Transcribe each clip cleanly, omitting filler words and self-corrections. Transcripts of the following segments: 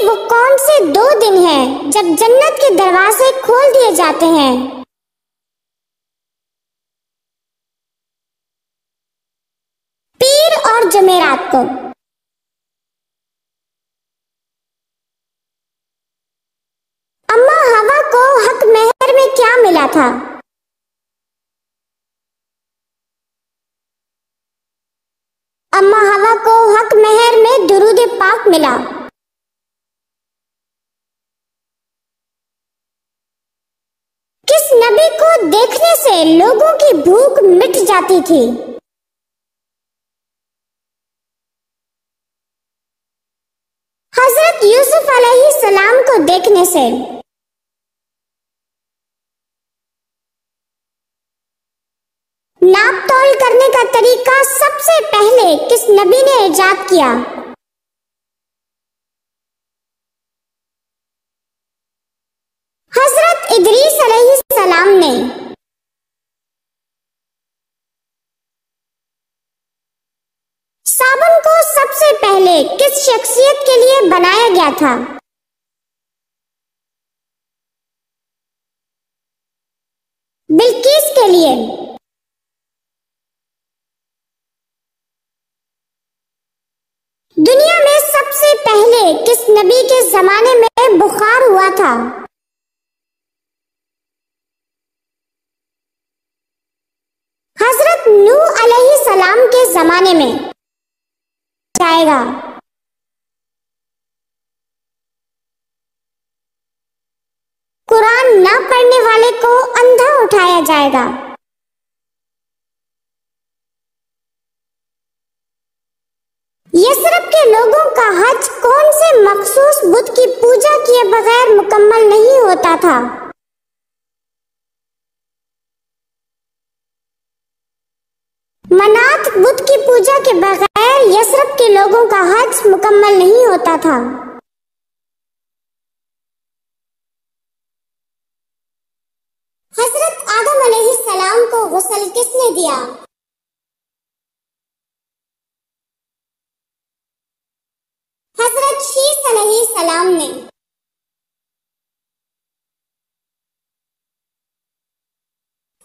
وہ کون سے 2 دن ہیں جب جنت کے دروازے کھول دیے جاتے ہیں؟ پیر اور جمعرات کو۔ اماں ہوا کو حق مہر میں کیا ملا تھا؟ اماں ہوا کو حق مہر میں درود پاک ملا۔ کس نبی کو دیکھنے سے لوگوں کی بھوک مٹ جاتی تھی؟ حضرت یوسف علیہ السلام کو دیکھنے سے۔ ناپ تول کرنے کا طریقہ سب سے پہلے کس نبی نے ایجاد کیا؟ حضرت ادریس علیہ السلام نے۔ صابن کو سب سے پہلے کس شخصیت کے لیے بنایا گیا تھا؟ بلقیس کے لیے۔ دنیا میں سب سے پہلے کس نبی کے زمانے میں بخار ہوا تھا؟ حضرت نوح علیہ السلام کے زمانے میں جائے گا۔ قرآن نہ پڑھنے والے کو اندھا اٹھایا جائے گا۔ یثرب کے لوگوں کا حج کون سے مخصوص بت کی پوجا کیے بغیر مکمل نہیں ہوتا تھا؟ منات بت کی پوجا کے بغیر یثرب کے لوگوں کا حج مکمل نہیں ہوتا تھا۔ حضرت آدم علیہ السلام کو غسل کس نے دیا؟ حضرت شیس علیہ السلام نے۔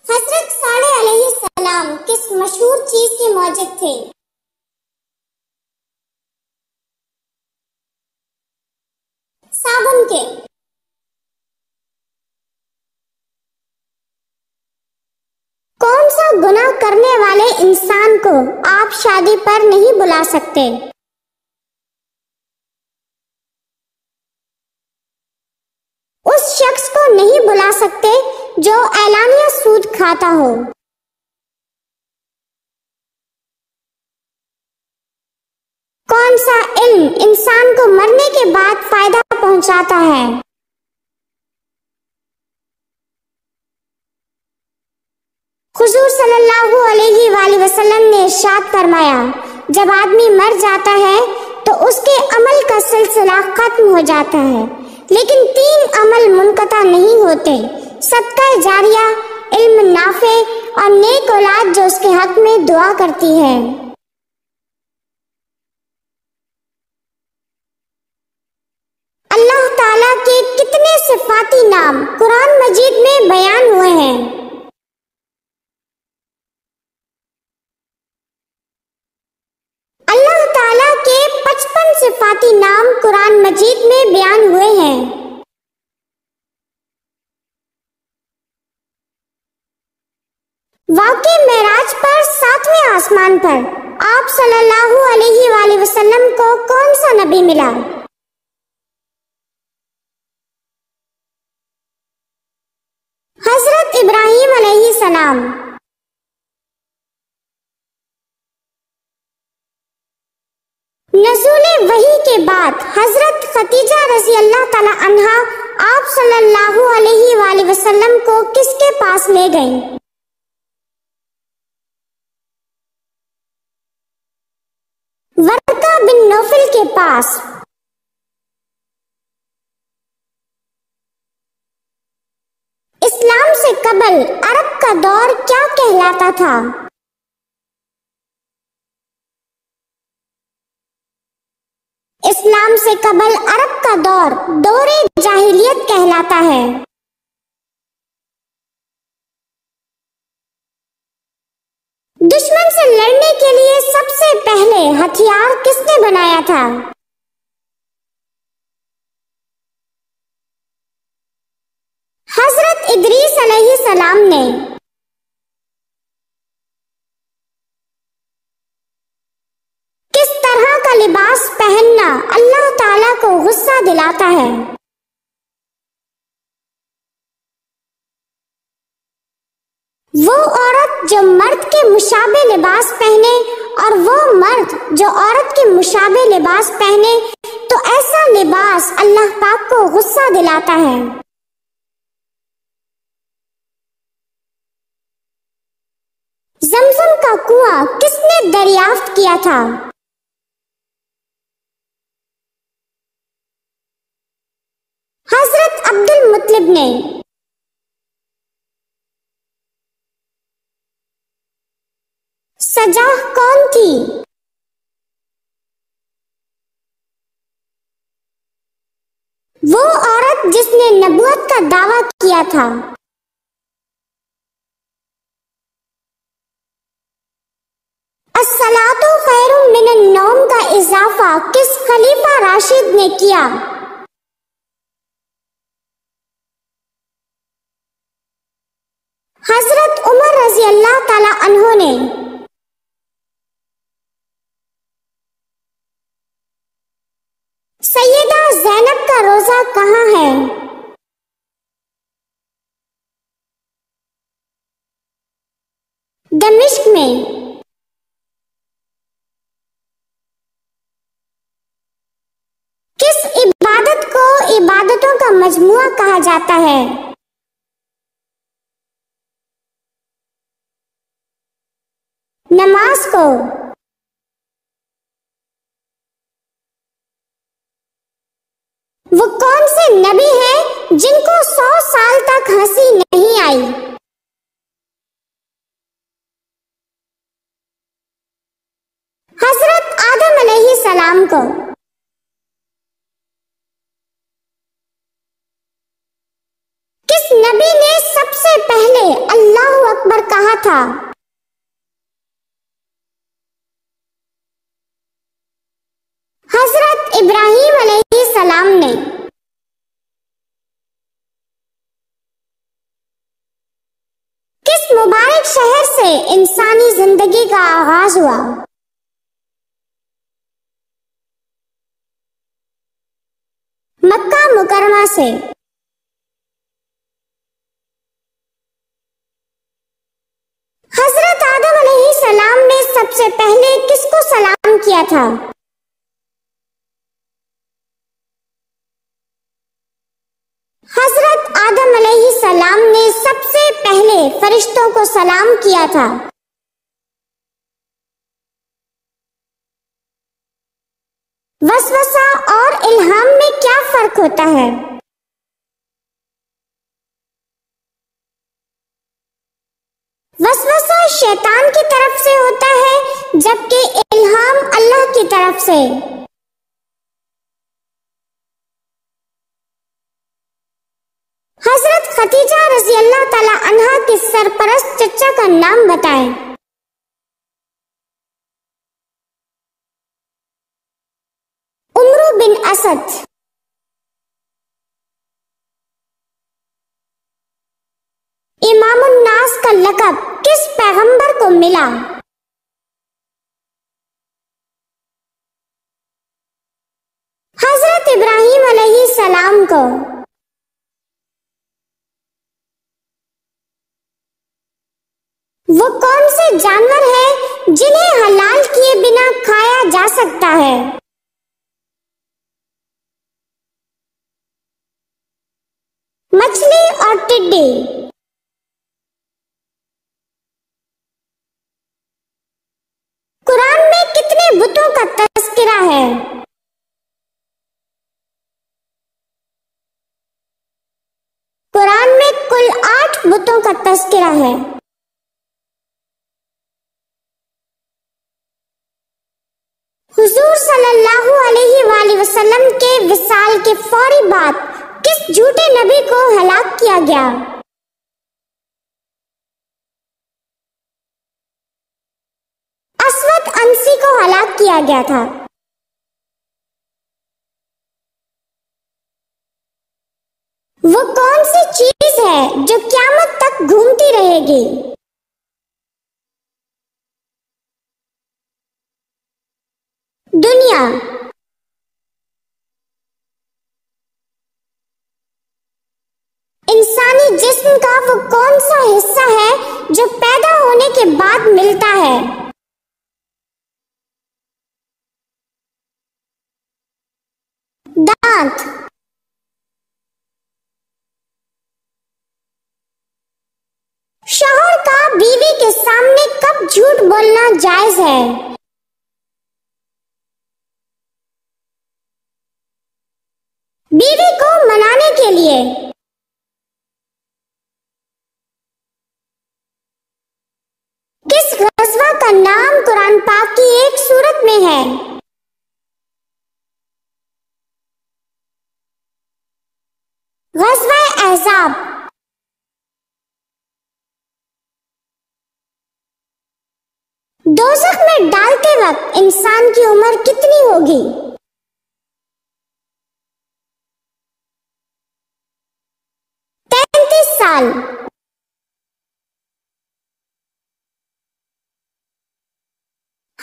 حضرت صالح علیہ السلام کس مشہور چیز کے موجد تھے؟ صابن کے۔ کون سا گناہ کرنے والے انسان کو آپ شادی پر نہیں بلا سکتے؟ اس شخص کو نہیں بلا سکتے جو اعلانیہ سود کھاتا ہو۔ کون سا علم انسان کو مرنے کے بعد فائدہ پہنچاتا ہے؟ حضور صلی اللہ علیہ وآلہ وسلم نے ارشاد فرمایا، جب آدمی مر جاتا ہے تو اس کے عمل کا سلسلہ ختم ہو جاتا ہے، لیکن 3 عمل منقطع نہیں ہوتے: صدقہ جاریہ، علم نافع اور نیک اولاد جو اس کے حق میں دعا کرتی ہے۔ اللہ تعالیٰ کے کتنے صفاتی نام قرآن مجید میں بیان ہوئے ہیں؟ اللہ تعالیٰ کے 55 صفاتی نام قرآن مجید میں بیان ہوئے ہیں۔ واقع معراج پر 7ویں آسمان پر آپ صلی اللہ علیہ وآلہ وسلم کو کون سا نبی ملا؟ حضرت ابراہیم علیہ السلام۔ نزول وحی کے بعد حضرت خدیجہ رضی اللہ تعالی عنہا آپ صلی اللہ علیہ وآلہ وسلم کو کس کے پاس لے گئیں؟ ورقہ بن نوفل کے پاس۔ اسلام سے قبل عرب کا دور کیا کہلاتا تھا؟ اسلام سے قبل عرب کا دور دور جاہلیت کہلاتا ہے۔ دشمن سے لڑنے کے لیے سب سے پہلے ہتھیار کس نے بنایا تھا؟ حضرت ادریس علیہ السلام نے۔ کس طرح کا لباس پہننا اللہ تعالیٰ کو غصہ دلاتا ہے؟ وہ عورت جو مرد کے مشابہ لباس پہنے اور وہ مرد جو عورت کے مشابہ لباس پہنے تو ایسا لباس اللہ پاک کو غصہ دلاتا ہے۔ زمزم کا کنواں کس نے دریافت کیا تھا؟ حضرت عبد المطلب نے۔ سجاہ کون تھی؟ وہ عورت جس نے نبوت کا دعویٰ کیا تھا۔ الصلاۃ خیر من النوم کا اضافہ کس خلیفہ راشد نے کیا؟ حضرت عمر رضی اللہ تعالی عنہ نے۔ سیدہ زینب کا روزہ کہاں ہے؟ دمشق میں۔ کس عبادت کو عبادتوں کا مجموعہ کہا جاتا ہے؟ نماز کو۔ وہ کون سے نبی ہیں جن کو 100 سال تک ہنسی نہیں آئی؟ حضرت آدم علیہ السلام کو۔ کس نبی نے سب سے پہلے اللہ اکبر کہا تھا؟ حضرت ابراہیم علیہ السلام نے۔ کس مبارک شہر سے انسانی زندگی کا آغاز ہوا؟ مکہ مکرمہ سے۔ حضرت آدم علیہ السلام نے سب سے پہلے کس کو سلام کیا تھا؟ حضرت آدم علیہ السلام نے سب سے پہلے فرشتوں کو سلام کیا تھا۔ وسوسہ اور الہام میں کیا فرق ہوتا ہے؟ وسوسہ شیطان کی طرف سے ہوتا ہے جبکہ الہام اللہ کی طرف سے۔ حضرت خدیجہ رضی اللہ تعالی عنہا کے سرپرست چچا کا نام بتائیں۔ عمرو بن اسد۔ امام الناس کا لقب کس پیغمبر کو ملا؟ حضرت ابراہیم علیہ السلام کو۔ وہ کون سے جانور ہیں جنہیں حلال کیے بنا کھایا جا سکتا ہے؟ مچھلی اور ٹڈی۔ قرآن میں کتنے بتوں کا تذکرہ ہے؟ قرآن میں کل 8 بتوں کا تذکرہ ہے۔ حضور صلی اللہ علیہ وآلہ وسلم کے وصال کے فوری بعد کس جھوٹے نبی کو ہلاک کیا گیا؟ اسود انسی کو ہلاک کیا گیا تھا۔ وہ کون سی چیز ہے جو قیامت تک گھومتی رہے گی؟ دنیا۔ انسانی جسم کا وہ کون سا حصہ ہے جو پیدا ہونے کے بعد ملتا ہے؟ دانت۔ شوہر کا بیوی کے سامنے کب جھوٹ بولنا جائز ہے؟ بیوی کو منانے کے لیے۔ کس غزوہ کا نام قرآن پاک کی ایک سورت میں ہے؟ غزوہ احزاب۔ دوزخ میں ڈالتے وقت انسان کی عمر کتنی ہوگی؟ 33 سال۔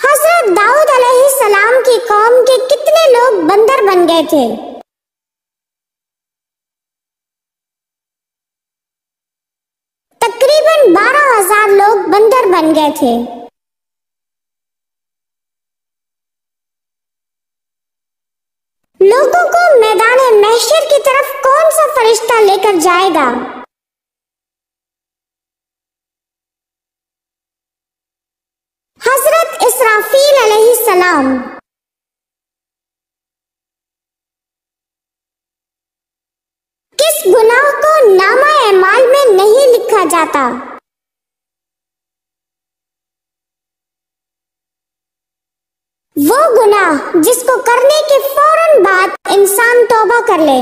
حضرت داؤد علیہ السلام کی قوم کے کتنے لوگ بندر بن گئے تھے؟ تقریباً 12,000 لوگ بندر بن گئے تھے۔ لوگوں کو میدان محشر کی طرف کون سا فرشتہ لے کر جائے گا؟ حضرت اسرافیل علیہ السلام۔ کس گناہ کو نامہ اعمال میں نہیں لکھا جاتا؟ وہ گناہ جس کو کرنے کے فوراً بعد انسان توبہ کر لے۔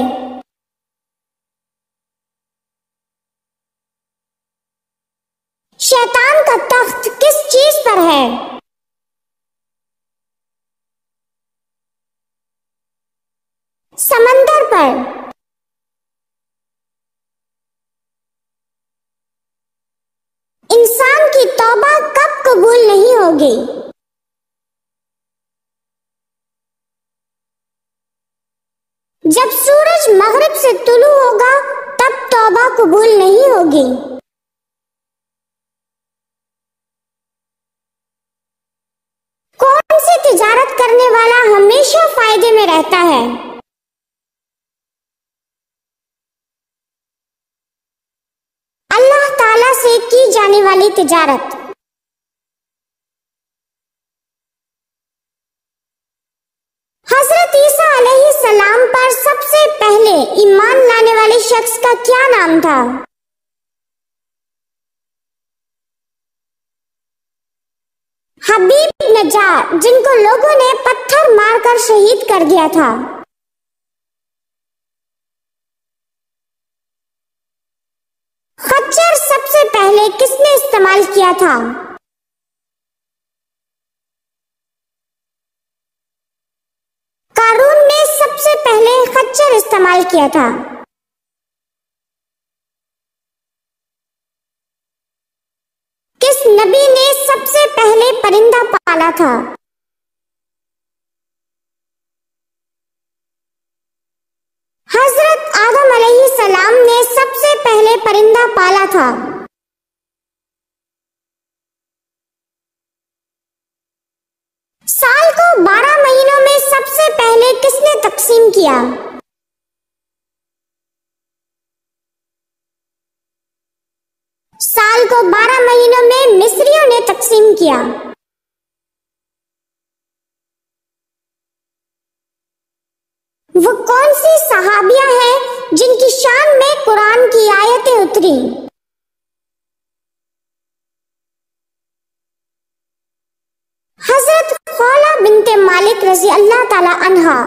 شیطان کا تخت کس چیز پر ہے؟ سمندر پر۔ انسان کی توبہ کب قبول نہیں ہوگی؟ جب سورج مغرب سے طلوع ہوگا تب توبہ قبول نہیں ہوگی۔ کون سی تجارت کرنے والا ہمیشہ فائدے میں رہتا ہے؟ اللہ تعالی سے کی جانے والی تجارت۔ حضرت عیسیٰ علیہ السلام پر سب سے پہلے ایمان لانے والے شخص کا کیا نام تھا؟ حبیب نجار، جن کو لوگوں نے پتھر مار کر شہید کر دیا تھا۔ خچر سب سے پہلے کس نے استعمال کیا تھا؟ قارون نے سب سے پہلے خچر استعمال کیا تھا۔ کس نبی نے سب سے پہلے پرندہ پالا تھا؟ حضرت آدم علیہ السلام نے سب سے پہلے پرندہ پالا تھا۔ سال کو 12 مہینوں میں سب سے پہلے کس نے تقسیم کیا؟ سال کو 12 مہینوں میں مصریوں نے تقسیم کیا۔ وہ کون سی صحابیہ ہیں جن کی شان میں قرآن کی آیتیں اتری؟ حضرت خولہ بنت مالک رضی اللہ تعالی عنہا۔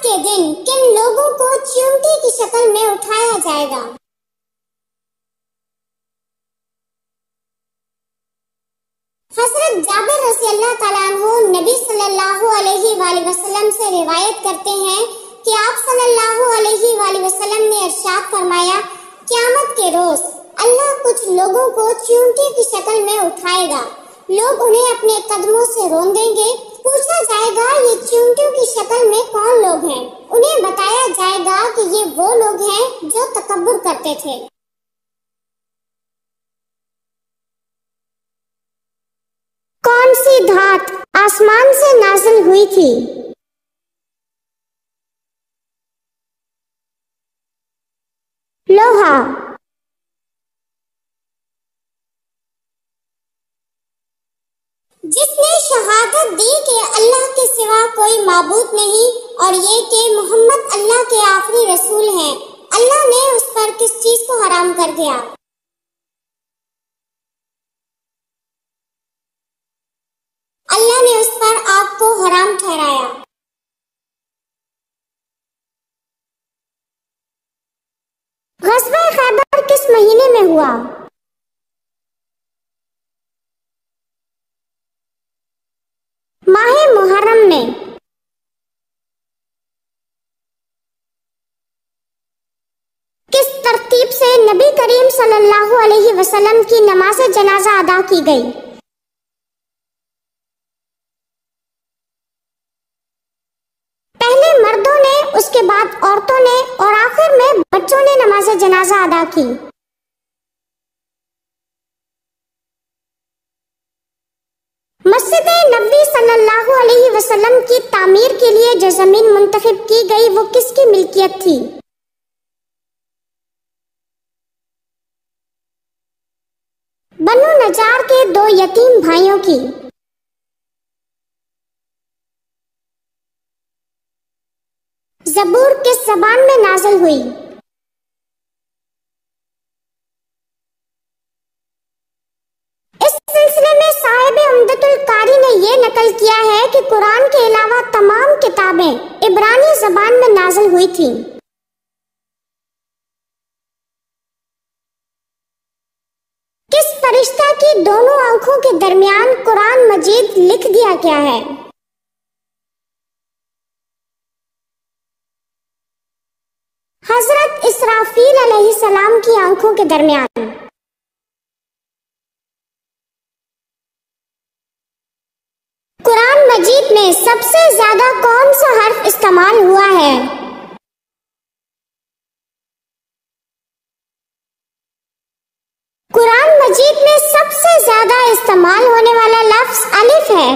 کے دن کن لوگوں کو چیونٹی کی شکل میں اٹھایا جائے گا؟ حضرت جابر رضی اللہ تعالیٰ عنہ نبی صلی اللہ علیہ وآلہ وسلم سے روایت کرتے ہیں کہ آپ صلی اللہ علیہ وآلہ وسلم نے ارشاد فرمایا، قیامت کے روز اللہ کچھ لوگوں کو چیونٹی کی شکل میں اٹھائے گا، لوگ انہیں اپنے قدموں سے روندیں گے، پوچھا جائے گا یہ چیونٹیوں کی شکل میں کون لوگ ہیں؟ انہیں بتایا جائے گا کہ یہ وہ لوگ ہیں جو تکبر کرتے تھے۔ کون سی دھات آسمان سے نازل ہوئی تھی؟ لوہا۔ جس نے شہادت دی کہ اللہ کے سوا کوئی معبود نہیں اور یہ کہ محمد اللہ کے آخری رسول ہیں، اللہ نے اس پر کس چیز کو حرام کر دیا؟ اللہ نے اس پر آگ کو حرام ٹھہرایا۔ غزوہ خیبر کس مہینے میں ہوا؟ ماہ محرم میں۔ کس ترتیب سے نبی کریم صلی اللہ علیہ وسلم کی نماز جنازہ ادا کی گئی؟ پہلے مردوں نے، اس کے بعد عورتوں نے اور آخر میں بچوں نے نماز جنازہ ادا کی۔ مسجد نبوی صلی اللہ علیہ وسلم کی تعمیر کے لیے جو زمین منتخب کی گئی وہ کس کی ملکیت تھی؟ بنو نجار کے دو یتیم بھائیوں کی۔ زبور کس زبان میں نازل ہوئی؟ اس سلسلے میں صاحب عمدۃ القاری نے یہ نقل کیا ہے کہ قرآن کے علاوہ تمام کتابیں عبرانی زبان میں نازل ہوئی تھیں۔ کس فرشتہ کی دونوں آنکھوں کے درمیان قرآن مجید لکھ دیا گیا ہے؟ حضرت اسرافیل علیہ السلام کی آنکھوں کے درمیان۔ قرآن مجید میں سب سے زیادہ کون سا حرف استعمال ہوا ہے؟ قرآن مجید میں سب سے زیادہ استعمال ہونے والا لفظ الف ہے۔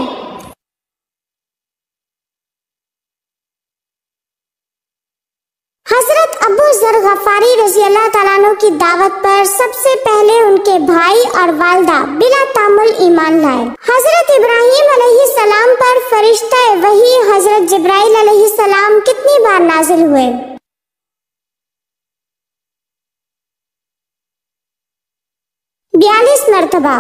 حضرت ابو ذر غفاری رضی اللہ تعالیٰ عنہ کی دعوت پر سب سے پہلے ان کے بھائی اور والدہ بلا تعامل ایمان لائے۔ حضرت ابراہیم علیہ السلام پر فرشتہ وحی حضرت جبرائیل علیہ السلام کتنی بار نازل ہوئے؟ 42 مرتبہ۔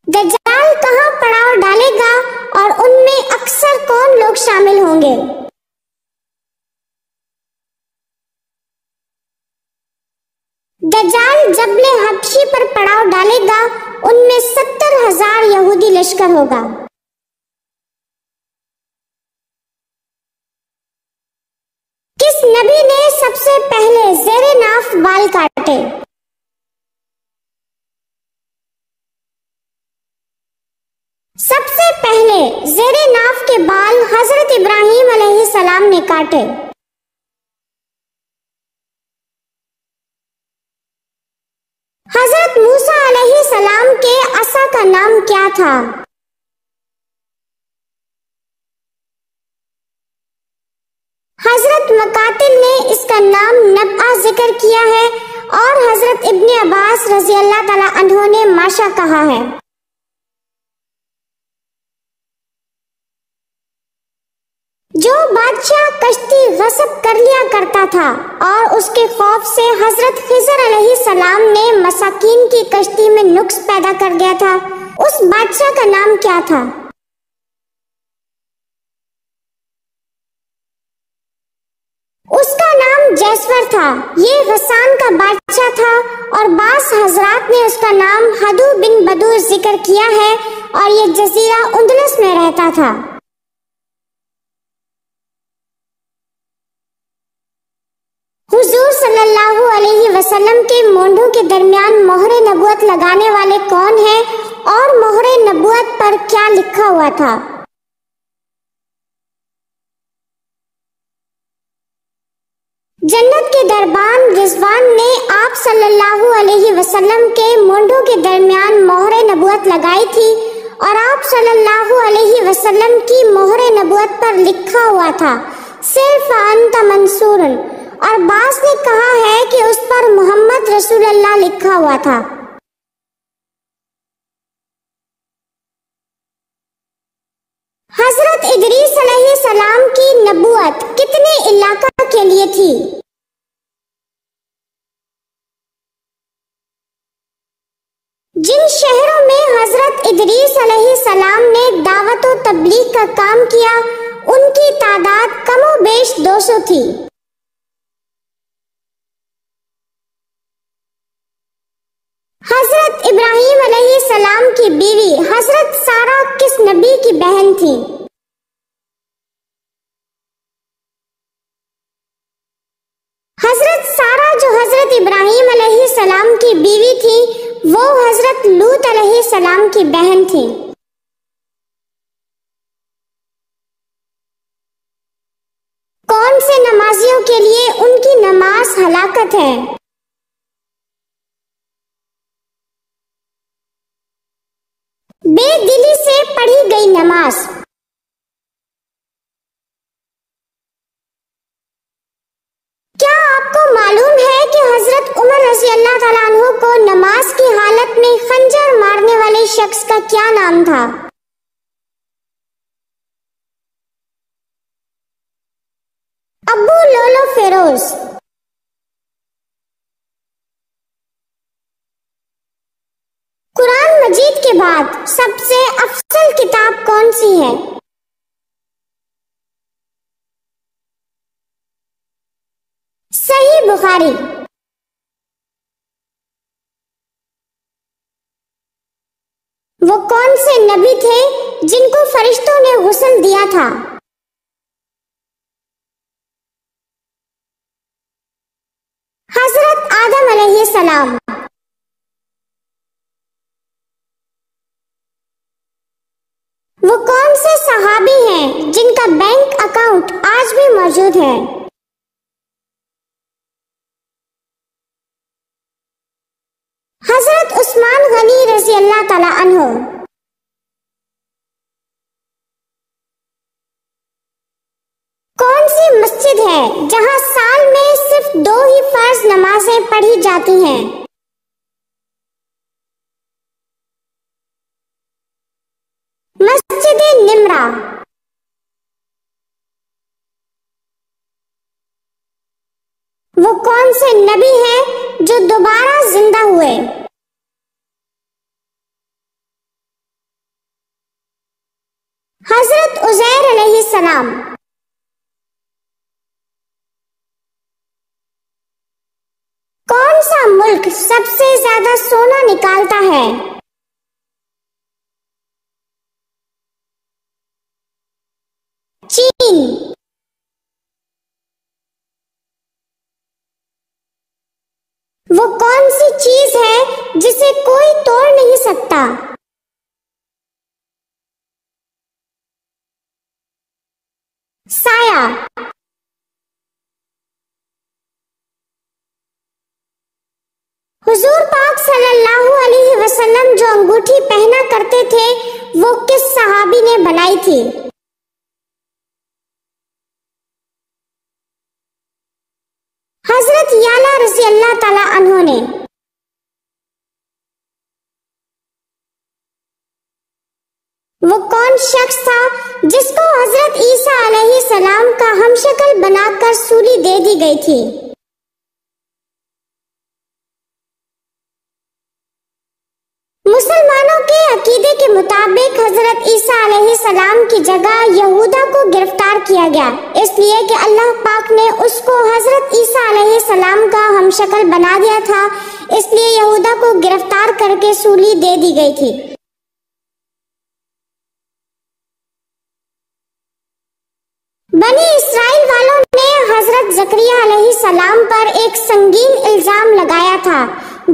دجال کہاں پڑاؤ ڈالے گا اور ان میں اکثر کون لوگ شامل ہوں گے؟ دجال جبل حبشی پر پڑاؤ ڈالے گا، ان میں 70,000 یہودی لشکر ہوگا۔ کس نبی نے سب سے پہلے زیر ناف بال کاٹے؟ سب سے پہلے زیر ناف کے بال حضرت ابراہیم علیہ السلام نے کاٹے۔ حضرت موسیٰ علیہ السلام کے عصا کا نام کیا تھا؟ حضرت مقاتل نے اس کا نام نبع ذکر کیا ہے اور حضرت ابن عباس رضی اللہ تعالی عنہ نے ماشا کہا ہے۔ جو بادشاہ کشتی غصب کر لیا کرتا تھا اور اس کے خوف سے حضرت خضر علیہ السلام نے مساکین کی کشتی میں نقص پیدا کر دیا تھا، اس بادشاہ کا نام کیا تھا؟ تھا، یہ غسان کا بادشاہ تھا، اور بعض حضرات نے اس کا نام ہدو بن بدو ذکر کیا ہے، اور یہ جزیرہ اندلس میں رہتا تھا۔ حضور صلی اللہ علیہ وسلم کے مونڈوں کے درمیان مہر نبوت لگانے والے کون ہیں، اور مہر نبوت پر کیا لکھا ہوا تھا؟ جنت کے دربان رضوان نے آپ صلی اللہ علیہ وسلم کے مونڈوں کے درمیان مہر نبوت لگائی تھی، اور آپ صلی اللہ علیہ وسلم کی مہر نبوت پر لکھا ہوا تھا صرف انت منصور، اور بعض نے کہا ہے کہ اس پر محمد رسول اللہ لکھا ہوا تھا۔ حضرت ادریس علیہ السلام کی نبوت کتنے علاقہ کے لیے تھی؟ جن شہروں میں حضرت ادریس علیہ السلام نے دعوت و تبلیغ کا کام کیا، ان کی تعداد کم و بیش 200 تھی۔ حضرت ابراہیم علیہ السلام کی بیوی حضرت سارہ کس نبی کی بہن تھی؟ حضرت سارہ جو حضرت ابراہیم علیہ السلام کی بیوی تھی، وہ حضرت لوط علیہ السلام کی بہن تھی۔ کون سے نمازیوں کے لیے ان کی نماز ہلاکت ہے؟ بے دلی سے پڑھی گئی نماز۔ کیا آپ کو معلوم ہے کہ حضرت عمر رضی اللہ تعالیٰ عنہ کو نماز کی حالت میں خنجر مارنے والے شخص کا کیا نام تھا؟ ابو لولو فیروز۔ قرآن مجید کے بعد سب سے افضل کتاب کون سی ہے؟ صحیح بخاری۔ وہ کون سے نبی تھے جن کو فرشتوں نے غسل دیا تھا؟ حضرت آدم علیہ السلام۔ وہ کون سے صحابی ہیں جن کا بینک اکاؤنٹ آج بھی موجود ہے؟ حضرت عثمان غنی رضی اللہ تعالیٰ عنہ۔ کون سی مسجد ہے جہاں سال میں صرف 2 ہی فرض نمازیں پڑھی جاتی ہیں؟ مسجد نمرہ۔ وہ کون سے نبی ہیں جو دوبارہ زندہ ہوئے؟ حضرت عزیر علیہ السلام۔ کون سا ملک سب سے زیادہ سونا نکالتا ہے؟ چین۔ وہ کون سی چیز ہے جسے کوئی توڑ نہیں سکتا؟ سایہ۔ حضور پاک صلی اللہ علیہ وسلم جو انگوٹھی پہنا کرتے تھے وہ کس صحابی نے بنائی تھی؟ حضرت یعلا رضی اللہ تعالیٰ عنہ نے۔ وہ کون شخص تھا جس کو حضرت عیسیٰ علیہ السلام کا ہم شکل بنا کر سولی دے دی گئی تھی؟ مسلمانوں کے عقیدے کے مطابق حضرت عیسیٰ علیہ السلام کی جگہ یہودا کو گرفتار کیا گیا، اس لیے کہ اللہ پاک نے اس کو حضرت عیسیٰ علیہ السلام کا ہم شکل بنا دیا تھا، اس لیے یہودا کو گرفتار کر کے سولی دے دی گئی تھی۔ بنی اسرائیل والوں نے حضرت زکریا علیہ السلام پر ایک سنگین الزام لگایا تھا،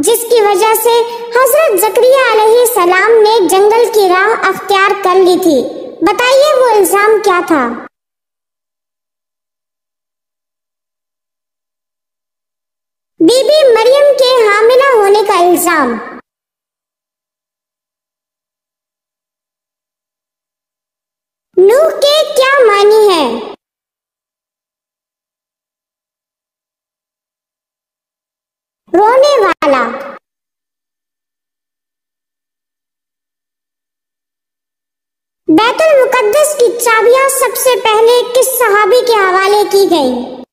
جس کی وجہ سے حضرت زکریا علیہ السلام نے جنگل کی راہ اختیار کر لی تھی۔ بتائیے وہ الزام کیا تھا؟ بی بی مریم کے حاملہ ہونے کا الزام۔ نوح کے کیا معنی ہے؟ رونے والا۔ بیت المقدس کی چابیاں سب سے پہلے کس صحابی کے حوالے کی گئیں؟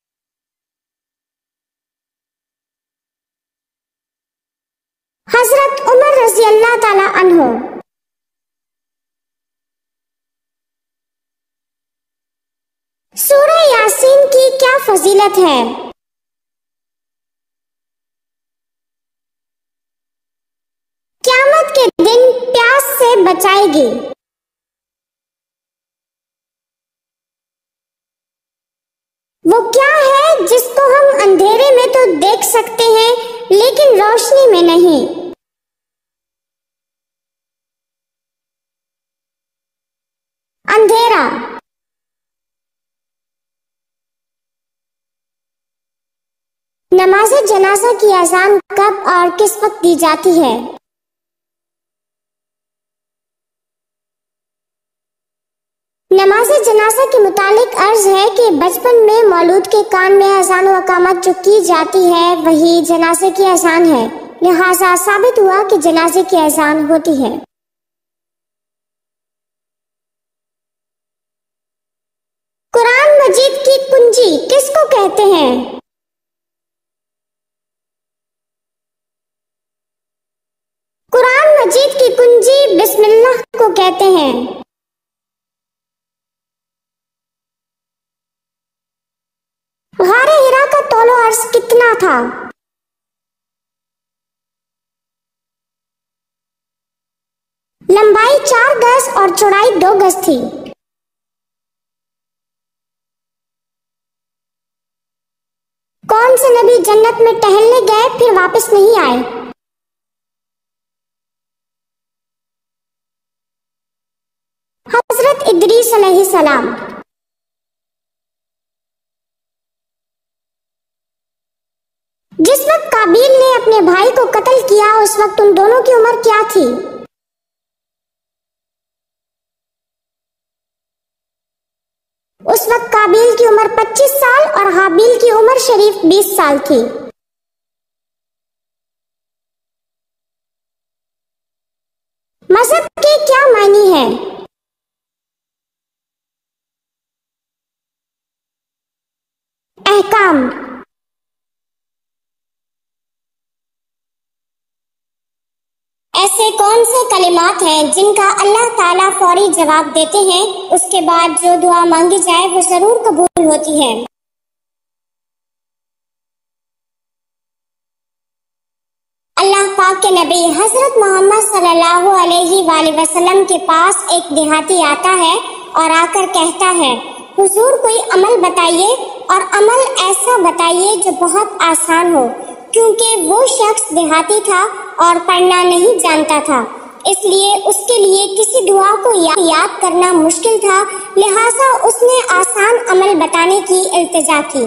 حضرت عمر رضی اللہ تعالی عنہ۔ سورہ یاسین کی کیا فضیلت ہے؟ قیامت کے دن پیاس سے بچائے گی۔ وہ کیا ہے جس کو ہم اندھیرے میں تو دیکھ سکتے ہیں لیکن روشنی میں نہیں؟ اندھیرا۔ نماز جنازہ کی اذان کب اور کس وقت دی جاتی ہے؟ نماز جنازہ کے متعلق عرض ہے کہ بچپن میں مولود کے کان میں اذان و اقامت جو کی جاتی ہے وہی جنازے کی اذان ہے، لہٰذا ثابت ہوا کہ جنازے کی اذان ہوتی ہے۔ قرآن مجید کی کنجی کس کو کہتے ہیں؟ قرآن مجید کی کنجی بسم اللہ کو کہتے ہیں۔ غار حرا کا طول و عرض کتنا تھا؟ لمبائی 4 گز اور چوڑائی 2 گز تھی۔ کون سے نبی جنت میں ٹہلنے گئے پھر واپس نہیں آئے؟ حضرت ادریس علیہ السلام۔ جس وقت قابیل نے اپنے بھائی کو قتل کیا اس وقت ان دونوں کی عمر کیا تھی؟ اس وقت قابیل کی عمر 25 سال اور حابیل کی عمر شریف 20 سال تھی۔ مذہب کے کیا معنی ہے؟ احکام۔ ایسے کون سے کلمات ہیں جن کا اللہ تعالیٰ فوری جواب دیتے ہیں، اس کے بعد جو دعا مانگی جائے وہ ضرور قبول ہوتی ہے؟ اللہ پاک کے نبی حضرت محمد صلی اللہ علیہ وآلہ وسلم کے پاس ایک دیہاتی آتا ہے اور آ کر کہتا ہے، حضور کوئی عمل بتائیے اور عمل ایسا بتائیے جو بہت آسان ہو، کیونکہ وہ شخص دیہاتی تھا اور پڑھنا نہیں جانتا تھا، اس لیے اس کے لیے کسی دعا کو یاد کرنا مشکل تھا، لہٰذا اس نے آسان عمل بتانے کی التجا کی۔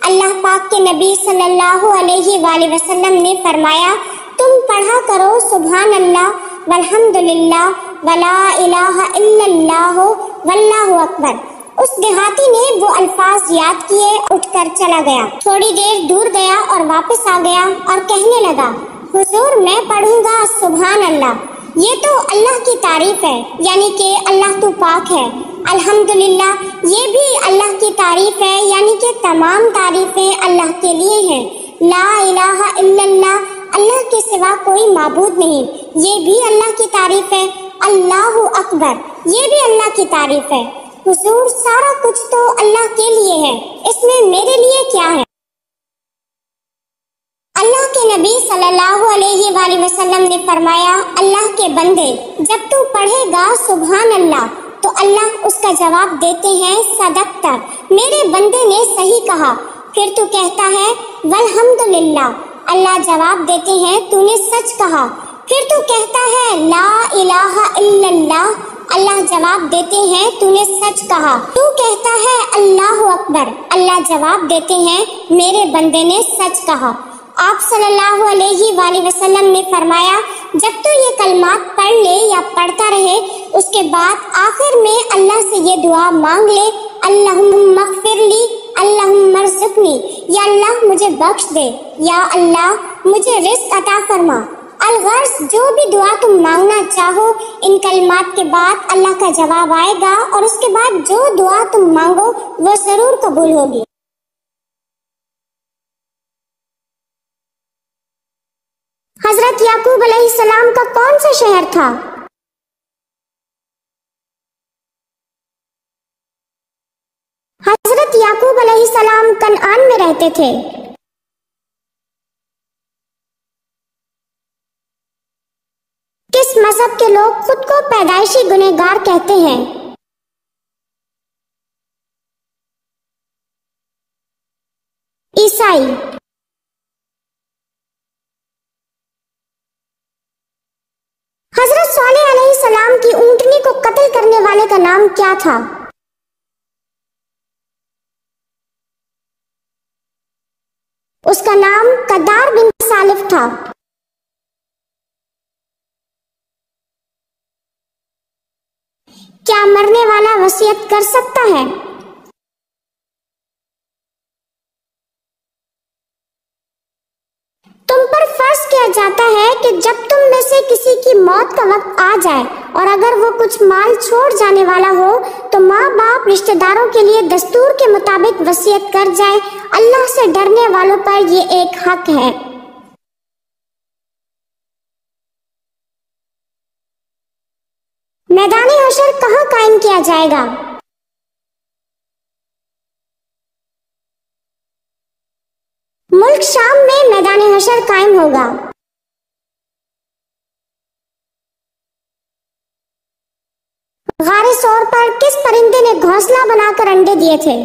اللہ پاک کے نبی صلی اللہ علیہ وآلہ وسلم نے فرمایا، تم پڑھا کرو سبحان اللہ والحمدللہ ولا الہ الا اللہ واللہ اکبر۔ اس دیہاتی نے وہ الفاظ یاد کیے، اٹھ کر چلا گیا، تھوڑی دیر دور گیا اور واپس آ گیا اور کہنے لگا، حضور میں پڑھوں گا سبحان اللہ، یہ تو اللہ کی تعریف ہے، یعنی کہ اللہ تو پاک ہے۔ الحمدللہ، یہ بھی اللہ کی تعریف ہے، یعنی کہ تمام تعریفیں اللہ کے لیے ہیں۔ لا الہ الا اللہ، اللہ کے سوا کوئی معبود نہیں، یہ بھی اللہ کی تعریف ہے۔ اللہ اکبر، یہ بھی اللہ کی تعریف ہے۔ حضور سارا کچھ تو اللہ کے لیے ہے، اس میں میرے لیے کیا ہے؟ اللہ کے نبی صلی اللہ علیہ وآلہ وسلم نے فرمایا، اللہ کے بندے جب تو پڑھے گا سبحان اللہ تو اللہ اس کا جواب دیتے ہیں صدقت، میرے بندے نے صحیح کہا۔ پھر تو کہتا ہے والحمدللہ، اللہ جواب دیتے ہیں تو نے سچ کہا۔ پھر تو کہتا ہے لا الہ الا اللہ، اللہ جواب دیتے ہیں تو نے سچ کہا۔ تو کہتا ہے اللہ اکبر، اللہ جواب دیتے ہیں میرے بندے نے سچ کہا۔ آپ صلی اللہ علیہ وآلہ وسلم نے فرمایا، جب تو یہ کلمات پڑھ لے یا پڑھتا رہے، اس کے بعد آخر میں اللہ سے یہ دعا مانگ لے، اللہم اغفر لی، اللہم ارزقنی، یا اللہ مجھے بخش دے، یا اللہ مجھے رزق عطا فرما۔ الغرض جو بھی دعا تم مانگنا چاہو، ان کلمات کے بعد اللہ کا جواب آئے گا، اور اس کے بعد جو دعا تم مانگو وہ ضرور قبول ہوگی۔ حضرت یعقوب علیہ السلام کا کون سا شہر تھا؟ حضرت یعقوب علیہ السلام کنعان میں رہتے تھے۔ کس مذہب کے لوگ خود کو پیدائشی گنہگار کہتے ہیں؟ عیسائی۔ حضرت صالح علیہ السلام کی اونٹنی کو قتل کرنے والے کا نام کیا تھا؟ اس کا نام قدار بن سالف تھا۔ کیا مرنے والا وصیت کر سکتا ہے؟ تم پر فرض کیا جاتا ہے کہ جب تم میں سے کسی کی موت کا وقت آ جائے اور اگر وہ کچھ مال چھوڑ جانے والا ہو تو ماں باپ رشتہ داروں کے لیے دستور کے مطابق وصیت کر جائے۔ اللہ سے ڈرنے والوں پر یہ ایک حق ہے۔ میدان حشر کہاں قائم کیا جائے گا؟ ملک شام میں میدان حشر قائم ہوگا۔ غار ثور پر کس پرندے نے گھونسلہ بنا کر انڈے دیے تھے؟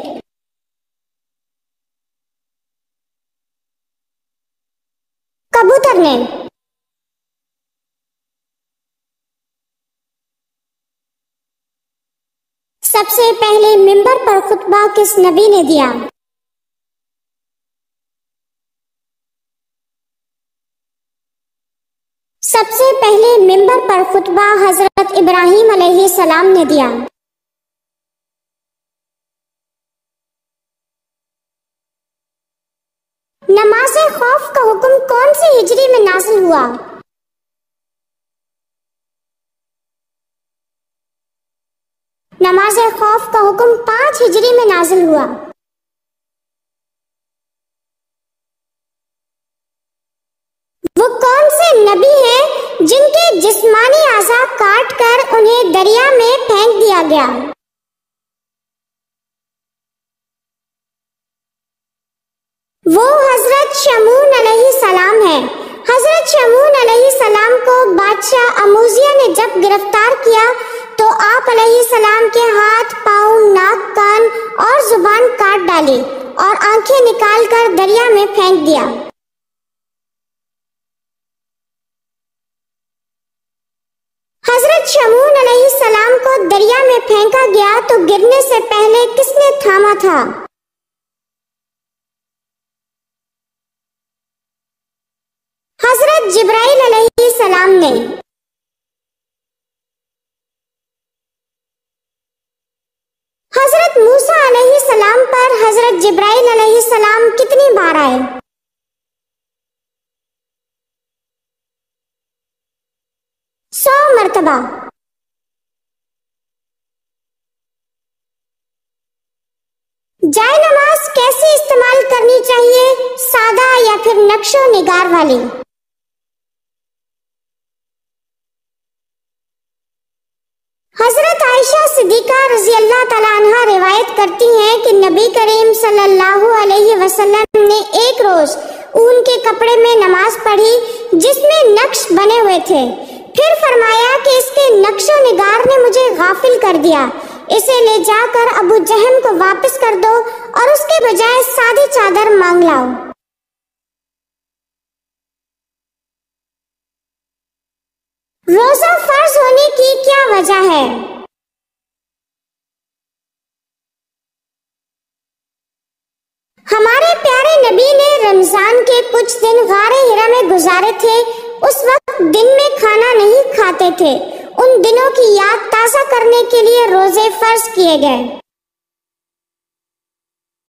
کبوتر نے۔ سب سے پہلے منبر پر خطبہ کس نبی نے دیا؟ سب سے پہلے منبر پر خطبہ حضرت ابراہیم علیہ السلام نے دیا۔ نماز خوف کا حکم کون سی ہجری میں نازل ہوا؟ نماز خوف کا حکم 5 ہجری میں نازل ہوا۔ وہ کون سے نبی ہیں جن کے جسمانی اعضاء کاٹ کر انہیں دریا میں پھینک دیا گیا؟ وہ حضرت شمعون علیہ السلام ہیں۔ حضرت شمعون علیہ السلام کو بادشاہ اموزیہ نے جب گرفتار کیا تو آپ علیہ السلام کے ہاتھ، پاؤں، ناک، کان اور زبان کاٹ ڈالی اور آنکھیں نکال کر دریا میں پھینک دیا۔ حضرت شمعون علیہ السلام کو دریا میں پھینکا گیا تو گرنے سے پہلے کس نے تھاما تھا؟ حضرت جبرائیل علیہ السلام نے۔ حضرت موسیٰ علیہ السلام پر حضرت جبرائیل علیہ السلام کتنی بار آئے؟ 100 مرتبہ۔ جائے نماز کیسے استعمال کرنی چاہیے، سادہ یا پھر نقش و نگار والی؟ حضرت عائشہ صدیقہ رضی اللہ تعالیٰ عنہا روایت کرتی ہیں کہ نبی کریم صلی اللہ علیہ وسلم نے ایک روز اون کے کپڑے میں نماز پڑھی جس میں نقش بنے ہوئے تھے. پھر فرمایا کہ اس کے نقش و نگار نے مجھے غافل کر دیا. اسے لے جا کر ابو جہم کو واپس کر دو اور اس کے بجائے سادی چادر مانگ لاؤ. روزہ فرض ہونے کی کیا وجہ ہے؟ ہمارے پیارے نبی نے رمضان کے کچھ دن غار ہرا میں گزارے تھے. اس وقت دن میں کھانا نہیں کھاتے تھے. ان دنوں کی یاد تازہ کرنے کے لیے روزے فرض کیے گئے.